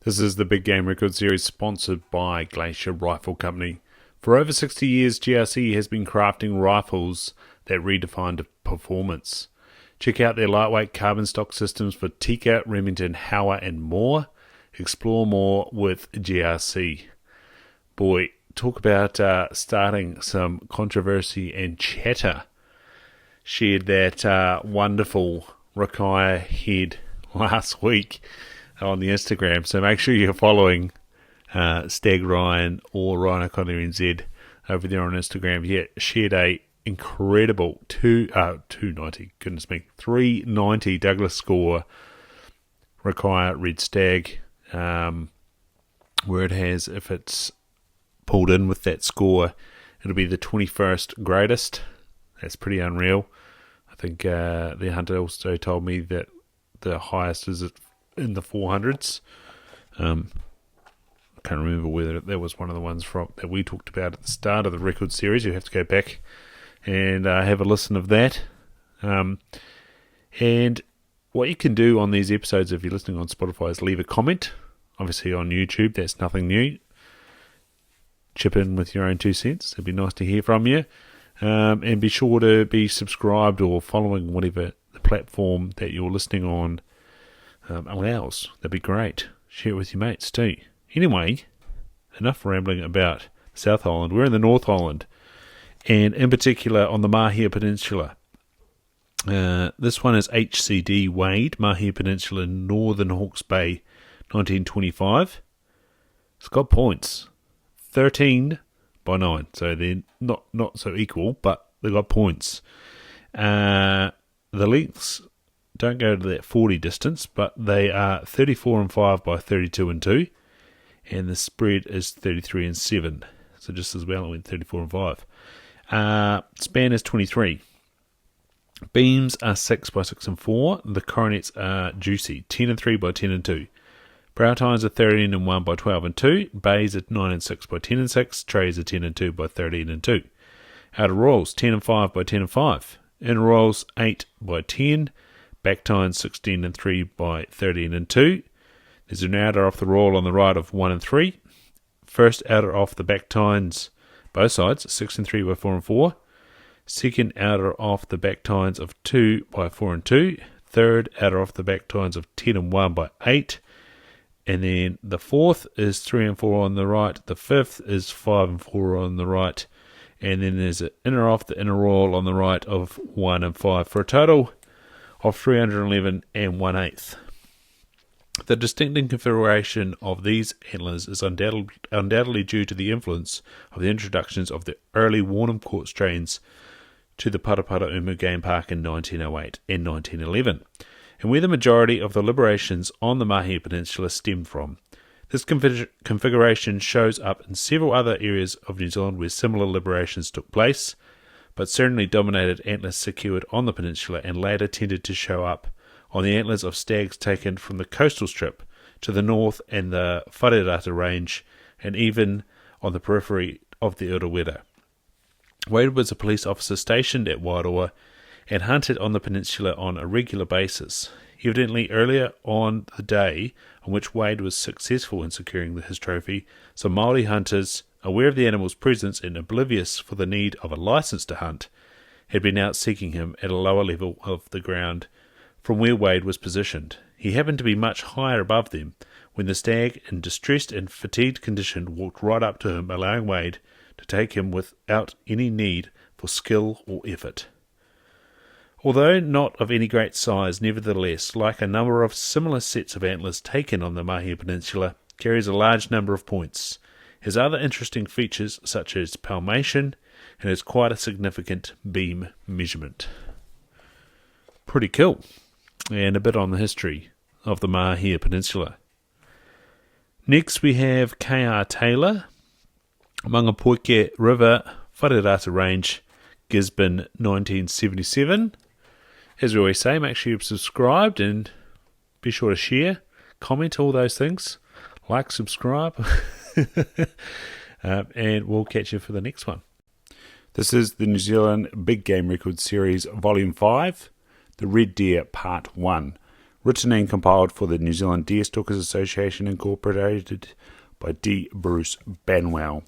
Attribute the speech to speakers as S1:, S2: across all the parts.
S1: This is the Big Game Record Series sponsored by Glacier Rifle Company. For over 60 years, GRC has been crafting rifles that redefined performance. Check out their lightweight carbon stock systems for Tikka, Remington, Howa and more. Explore more with GRC. Boy, talk about starting some controversy and chatter. Shared that wonderful Rakai head last week on the Instagram, so make sure you're following Stag Ryan or Ryan O'Connor NZ over there on Instagram. Yeah, shared a incredible 390 Douglas score Rakai Red Stag, where it has, if it's pulled in with that score, it'll be the 21st greatest. That's pretty unreal. I think the hunter also told me that the highest is in the 400s. I can't remember whether that was one of the ones that we talked about at the start of the record series. You have to go back and have a listen of that. And what you can do on these episodes, if you're listening on Spotify, is leave a comment. Obviously on YouTube, that's nothing new. Chip in with your own 2 cents. It'd be nice to hear from you. And be sure to be subscribed or following whatever the platform that you're listening on allows. That'd be great. Share it with your mates too. Anyway, enough rambling about South Island. We're in the North Island, and in particular on the Mahia Peninsula. This one is HCD Wade, Mahia Peninsula, Northern Hawke's Bay, 1925. It's got points, 13 by 9, so they're not so equal, but they've got points. The lengths don't go to that 40 distance, but they are 34 and 5 by 32 and 2, and the spread is 33 and 7, so just as well it went 34 and 5. Span is 23. Beams are 6 by 6 and 4. The coronets are juicy, 10 and 3 by 10 and 2. Brow tines are 13 and 1 by 12 and 2. Bays are 9 and 6 by 10 and 6. Trays are 10 and 2 by 13 and 2. Outer rolls 10 and 5 by 10 and 5. Inner rolls 8 by 10. Back tines 16 and 3 by 13 and 2. There's an outer off the roll on the right of 1 and 3. First outer off the back tines, both sides, 6 and 3 by 4 and 4. Second outer off the back tines of 2 by 4 and 2. Third outer off the back tines of 10 and 1 by 8. And then the fourth is 3 and 4 on the right. The fifth is 5 and 4 on the right. And then there's an inner off the inner roll on the right of 1 and 5 for a total of 311 and 1/8. The distinctive configuration of these antlers is undoubtedly due to the influence of the introductions of the early Warnham Court strains to the Parapara Umu Game Park in 1908 and 1911, and where the majority of the liberations on the Mahia Peninsula stemmed from. This configuration shows up in several other areas of New Zealand where similar liberations took place, but certainly dominated antlers secured on the peninsula and later tended to show up on the antlers of stags taken from the coastal strip to the north and the Wharirata range, and even on the periphery of the Urewera. Wade was a police officer stationed at Wairoa and hunted on the peninsula on a regular basis. Evidently, earlier on the day on which Wade was successful in securing his trophy, some Māori hunters, aware of the animal's presence and oblivious for the need of a license to hunt, had been out seeking him at a lower level of the ground from where Wade was positioned. He happened to be much higher above them when the stag, in distressed and fatigued condition, walked right up to him, allowing Wade to take him without any need for skill or effort. Although not of any great size, nevertheless, like a number of similar sets of antlers taken on the Mahia Peninsula, carries a large number of points, has other interesting features such as palmation, and has quite a significant beam measurement. Pretty cool. And a bit on the history of the Mahia Peninsula. Next we have K.R. Taylor, Mangapoike River, Wharirata Range, Gisborne, 1977. As we always say, make sure you've subscribed and be sure to share, comment, all those things. Like, subscribe, and we'll catch you for the next one. This is the New Zealand Big Game Record Series Volume 5, The Red Deer Part 1, Written and compiled for the New Zealand Deerstalkers Association, incorporated by D. Bruce Banwell.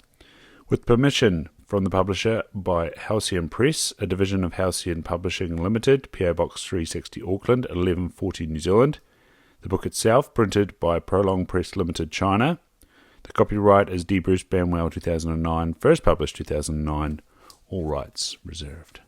S1: With permission from the publisher by Halcyon Press, a division of Halcyon Publishing Limited, PO Box 360 Auckland, 1140 New Zealand. The book itself, printed by Prolong Press Limited, China. The copyright is D. Bruce Banwell 2009, first published 2009, all rights reserved.